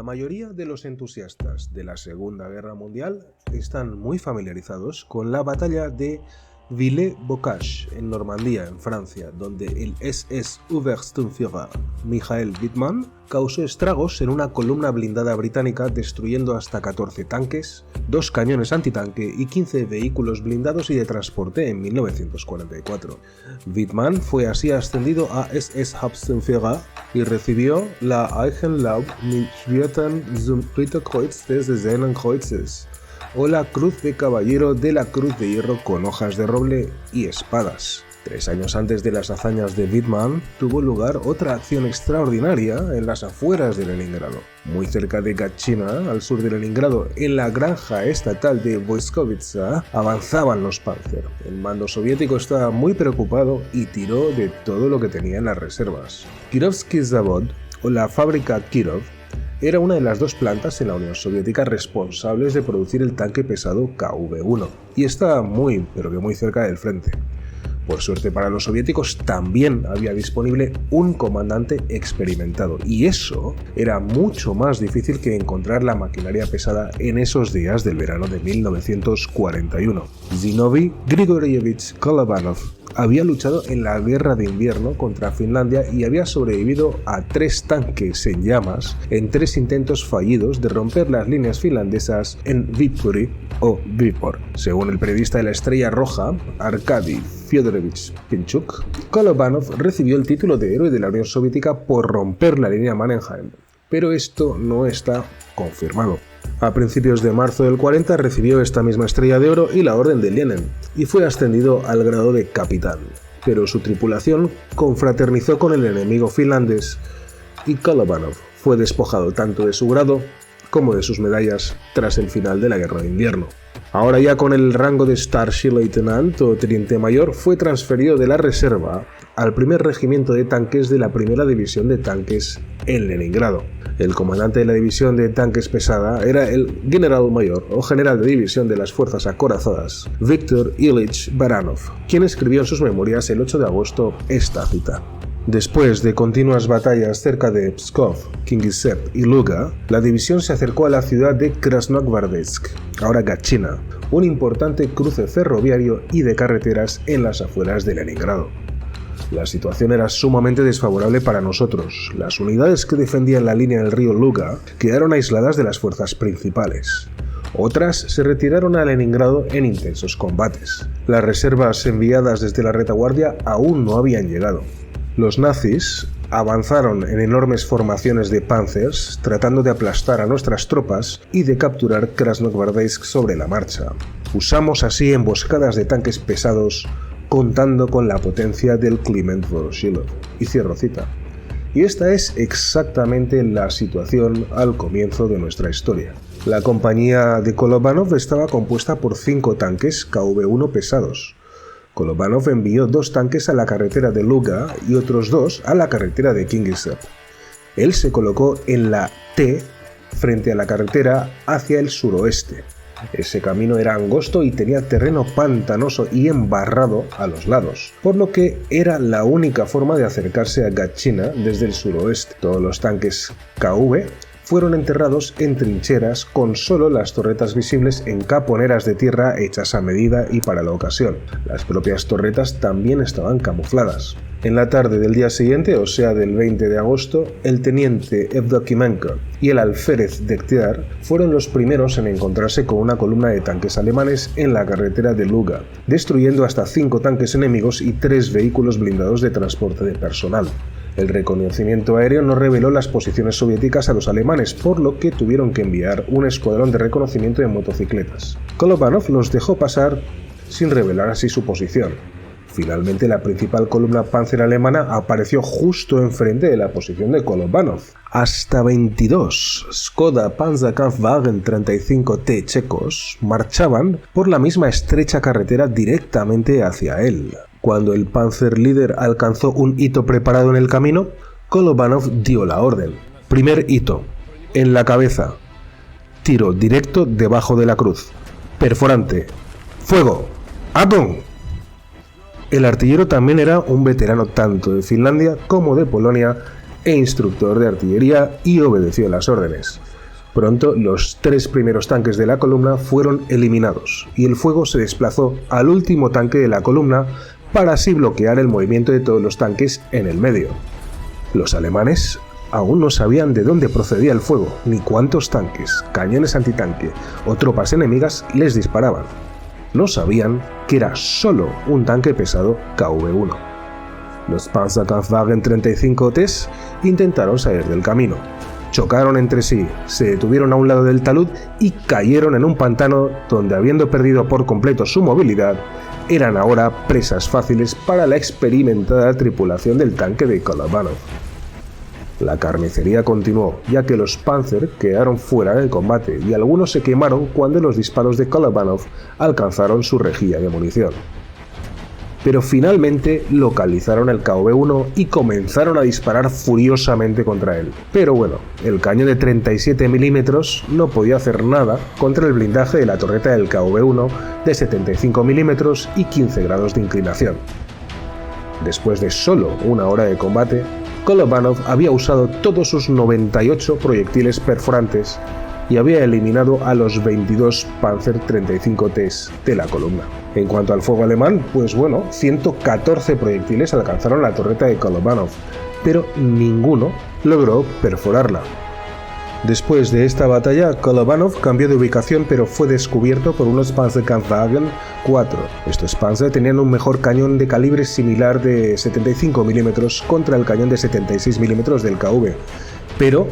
mayoría de los entusiastas de la Segunda Guerra Mundial están muy familiarizados con la batalla de Villers-Bocage, en Normandía, en Francia, donde el SS Obersturmführer Michael Wittmann causó estragos en una columna blindada británica, destruyendo hasta 14 tanques, 2 cañones antitanque y 15 vehículos blindados y de transporte en 1944. Wittmann fue así ascendido a SS-Hauptsturmführer y recibió la Eichenlaub mit Schwertern zum Ritterkreuz des Sehnenkreuzes, o la Cruz de Caballero de la Cruz de Hierro con hojas de roble y espadas. 3 años antes de las hazañas de Wittmann, tuvo lugar otra acción extraordinaria en las afueras de Leningrado. Muy cerca de Gatchina, al sur de Leningrado, en la granja estatal de Voiskovitsa, avanzaban los Panzer. El mando soviético estaba muy preocupado y tiró de todo lo que tenía en las reservas. Kirovsky Zavod, o la fábrica Kirov, era una de las 2 plantas en la Unión Soviética responsables de producir el tanque pesado KV-1 y estaba muy, pero que muy cerca del frente. Por suerte para los soviéticos también había disponible un comandante experimentado, y eso era mucho más difícil que encontrar la maquinaria pesada en esos días del verano de 1941. Zinovy Grigorievich Kolobanov había luchado en la guerra de invierno contra Finlandia y había sobrevivido a 3 tanques en llamas en 3 intentos fallidos de romper las líneas finlandesas en Viipuri o Viipur. Según el periodista de la Estrella Roja, Arkady Fyodorovich Pinchuk, Kolobanov recibió el título de héroe de la Unión Soviética por romper la línea Mannerheim, pero esto no está confirmado. A principios de marzo del 40 recibió esta misma estrella de oro y la Orden de Lenin, y fue ascendido al grado de capitán. Pero su tripulación confraternizó con el enemigo finlandés y Kolobanov fue despojado tanto de su grado como de sus medallas tras el final de la Guerra de Invierno. Ahora ya con el rango de Starship Lieutenant o teniente mayor, fue transferido de la reserva al primer regimiento de tanques de la primera división de tanques en Leningrado. El comandante de la división de tanques pesada era el general mayor o general de división de las fuerzas acorazadas, Viktor Ilich Baranov, quien escribió en sus memorias el 8 de agosto esta cita. Después de continuas batallas cerca de Pskov, Kingisepp y Luga, la división se acercó a la ciudad de Krasnogvardetsk, ahora Gatchina, un importante cruce ferroviario y de carreteras en las afueras de Leningrado. La situación era sumamente desfavorable para nosotros. Las unidades que defendían la línea del río Luga quedaron aisladas de las fuerzas principales. Otras se retiraron a Leningrado en intensos combates. Las reservas enviadas desde la retaguardia aún no habían llegado. Los nazis avanzaron en enormes formaciones de panzers, tratando de aplastar a nuestras tropas y de capturar Krasnogvardetsk sobre la marcha. Usamos así emboscadas de tanques pesados, contando con la potencia del Kliment Voroshilov. Y cierro cita. Y esta es exactamente la situación al comienzo de nuestra historia. La compañía de Kolobanov estaba compuesta por 5 tanques KV-1 pesados. Kolobanov envió 2 tanques a la carretera de Luga y otros 2 a la carretera de Kingisepp. Él se colocó en la T frente a la carretera hacia el suroeste. Ese camino era angosto y tenía terreno pantanoso y embarrado a los lados, por lo que era la única forma de acercarse a Gatchina desde el suroeste. Todos los tanques KV fueron enterrados en trincheras con solo las torretas visibles en caponeras de tierra hechas a medida y para la ocasión. Las propias torretas también estaban camufladas. En la tarde del día siguiente, o sea del 20 de agosto, el teniente Evdokimenko y el alférez Dektiar fueron los primeros en encontrarse con una columna de tanques alemanes en la carretera de Luga, destruyendo hasta 5 tanques enemigos y 3 vehículos blindados de transporte de personal. El reconocimiento aéreo no reveló las posiciones soviéticas a los alemanes, por lo que tuvieron que enviar un escuadrón de reconocimiento de motocicletas. Kolobanov los dejó pasar sin revelar así su posición. Finalmente, la principal columna panzer alemana apareció justo enfrente de la posición de Kolobanov. Hasta 22 Skoda Panzerkampfwagen 35T checos marchaban por la misma estrecha carretera directamente hacia él. Cuando el Panzerleader alcanzó un hito preparado en el camino, Kolobanov dio la orden. Primer hito. En la cabeza. Tiro directo debajo de la cruz. Perforante. Fuego. ¡Achtung! El artillero también era un veterano tanto de Finlandia como de Polonia e instructor de artillería y obedeció las órdenes. Pronto los 3 primeros tanques de la columna fueron eliminados y el fuego se desplazó al último tanque de la columna para así bloquear el movimiento de todos los tanques en el medio. Los alemanes aún no sabían de dónde procedía el fuego, ni cuántos tanques, cañones antitanque o tropas enemigas les disparaban. No sabían que era solo un tanque pesado KV-1. Los Panzerkampfwagen 35Ts intentaron salir del camino. Chocaron entre sí, se detuvieron a un lado del talud y cayeron en un pantano donde, habiendo perdido por completo su movilidad, eran ahora presas fáciles para la experimentada tripulación del tanque de Kolobánov. La carnicería continuó, ya que los Panzer quedaron fuera del combate y algunos se quemaron cuando los disparos de Kolobánov alcanzaron su rejilla de munición. Pero finalmente localizaron el KV-1 y comenzaron a disparar furiosamente contra él. Pero bueno, el cañón de 37 mm no podía hacer nada contra el blindaje de la torreta del KV-1 de 75 mm y 15 grados de inclinación. Después de solo una hora de combate, Kolobánov había usado todos sus 98 proyectiles perforantes y había eliminado a los 22 Panzer 35Ts de la columna. En cuanto al fuego alemán, pues bueno, 114 proyectiles alcanzaron la torreta de Kolobánov, pero ninguno logró perforarla. Después de esta batalla, Kolobánov cambió de ubicación, pero fue descubierto por unos Panzerkampfwagen 4. Estos Panzer tenían un mejor cañón de calibre similar de 75 mm contra el cañón de 76 mm del KV, pero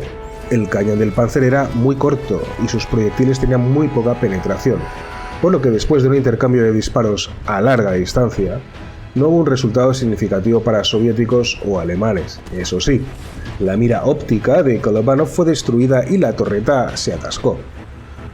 el cañón del Panzer era muy corto y sus proyectiles tenían muy poca penetración, por lo que después de un intercambio de disparos a larga distancia, no hubo un resultado significativo para soviéticos o alemanes. Eso sí, la mira óptica de Kolobánov fue destruida y la torreta se atascó.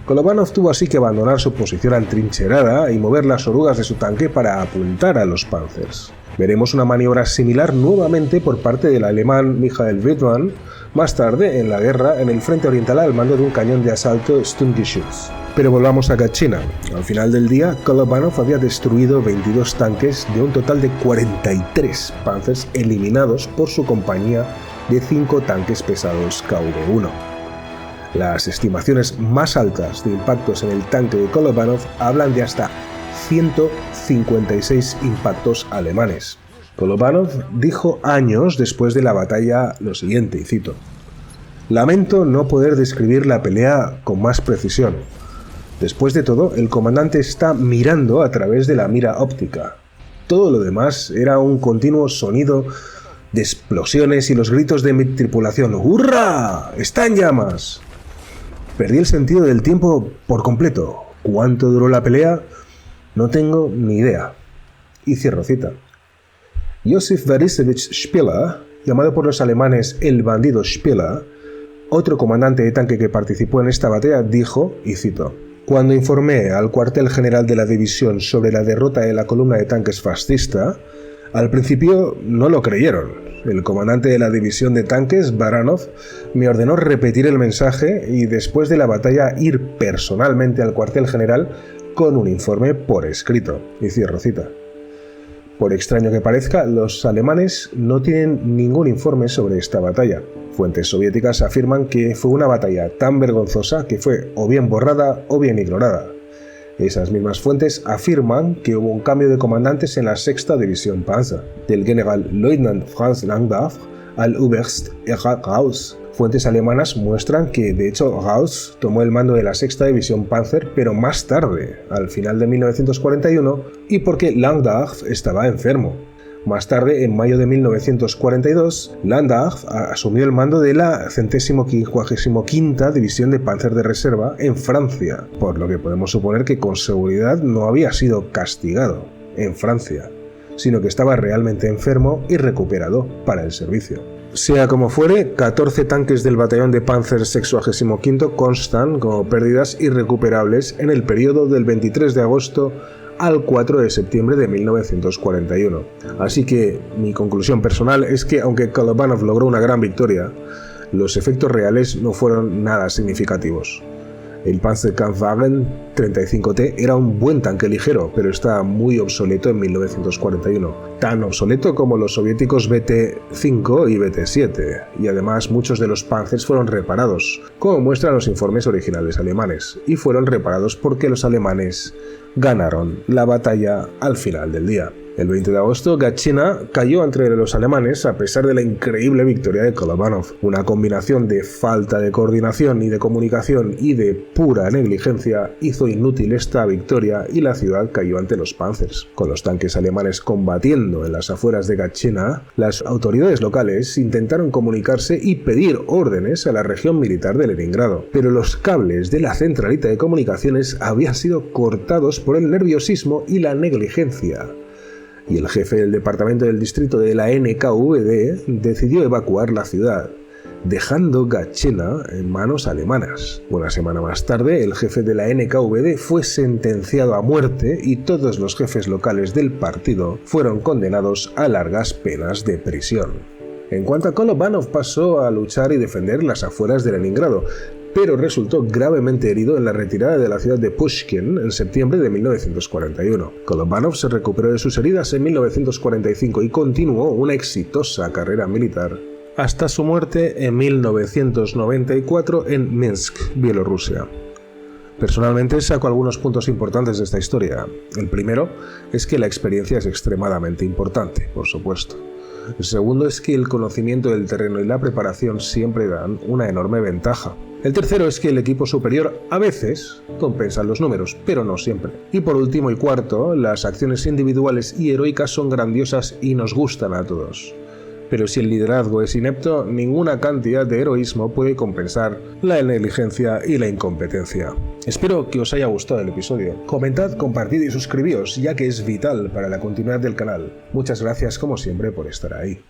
Kolobánov tuvo así que abandonar su posición atrincherada y mover las orugas de su tanque para apuntar a los Panzers. Veremos una maniobra similar nuevamente por parte del alemán Michael Wittmann más tarde en la guerra en el frente oriental al mando de un cañón de asalto Sturmgeschütz. Pero volvamos a Gatchina. Al final del día, Kolobánov había destruido 22 tanques de un total de 43 Panzers eliminados por su compañía de 5 tanques pesados KV-1. Las estimaciones más altas de impactos en el tanque de Kolobánov hablan de hasta 156 impactos alemanes. Kolobánov dijo años después de la batalla lo siguiente, y cito: "Lamento no poder describir la pelea con más precisión. Después de todo, el comandante está mirando a través de la mira óptica. Todo lo demás era un continuo sonido de explosiones y los gritos de mi tripulación: ¡Hurra! ¡Está en llamas!. Perdí el sentido del tiempo por completo. ¿Cuánto duró la pelea? No tengo ni idea". Y cierro cita. Josef Borisovich Spiller, llamado por los alemanes el bandido Spiller, otro comandante de tanque que participó en esta batalla, dijo, y cito: "Cuando informé al cuartel general de la división sobre la derrota de la columna de tanques fascista, al principio no lo creyeron. El comandante de la división de tanques, Baranov, me ordenó repetir el mensaje y después de la batalla ir personalmente al cuartel general con un informe por escrito". Y cierro cita. Por extraño que parezca, los alemanes no tienen ningún informe sobre esta batalla. Fuentes soviéticas afirman que fue una batalla tan vergonzosa que fue o bien borrada o bien ignorada. Esas mismas fuentes afirman que hubo un cambio de comandantes en la 6ª División Panzer, del Generalleutnant Franz Landgraf al Oberst Erhard Gauss. Fuentes alemanas muestran que, de hecho, Gauss tomó el mando de la 6ª División Panzer, pero más tarde, al final de 1941, y porque Landgraf estaba enfermo. Más tarde, en mayo de 1942, Landgraf asumió el mando de la 155ª División de Panzer de Reserva en Francia, por lo que podemos suponer que con seguridad no había sido castigado en Francia, sino que estaba realmente enfermo y recuperado para el servicio. Sea como fuere, 14 tanques del batallón de Panzer 65 constan como pérdidas irrecuperables en el periodo del 23 de agosto al 4 de septiembre de 1941. Así que mi conclusión personal es que aunque Kolobánov logró una gran victoria, los efectos reales no fueron nada significativos. El Panzerkampfwagen 35T era un buen tanque ligero, pero estaba muy obsoleto en 1941, tan obsoleto como los soviéticos BT-5 y BT-7, y además muchos de los Panzers fueron reparados, como muestran los informes originales alemanes, y fueron reparados porque los alemanes ganaron la batalla al final del día. El 20 de agosto, Gatchina cayó entre los alemanes a pesar de la increíble victoria de Kolobánov. Una combinación de falta de coordinación y de comunicación y de pura negligencia hizo inútil esta victoria y la ciudad cayó ante los panzers. Con los tanques alemanes combatiendo en las afueras de Gatchina, las autoridades locales intentaron comunicarse y pedir órdenes a la región militar de Leningrado, pero los cables de la centralita de comunicaciones habían sido cortados por el nerviosismo y la negligencia. Y el jefe del departamento del distrito de la NKVD decidió evacuar la ciudad, dejando Gatchina en manos alemanas. Una semana más tarde, el jefe de la NKVD fue sentenciado a muerte y todos los jefes locales del partido fueron condenados a largas penas de prisión. En cuanto a Kolobánov, pasó a luchar y defender las afueras de Leningrado, pero resultó gravemente herido en la retirada de la ciudad de Pushkin en septiembre de 1941. Kolobánov se recuperó de sus heridas en 1945 y continuó una exitosa carrera militar hasta su muerte en 1994 en Minsk, Bielorrusia. Personalmente saco algunos puntos importantes de esta historia. El primero es que la experiencia es extremadamente importante, por supuesto. El segundo es que el conocimiento del terreno y la preparación siempre dan una enorme ventaja. El tercero es que el equipo superior a veces compensa los números, pero no siempre. Y por último y cuarto, las acciones individuales y heroicas son grandiosas y nos gustan a todos. Pero si el liderazgo es inepto, ninguna cantidad de heroísmo puede compensar la negligencia y la incompetencia. Espero que os haya gustado el episodio. Comentad, compartid y suscribíos, ya que es vital para la continuidad del canal. Muchas gracias como siempre por estar ahí.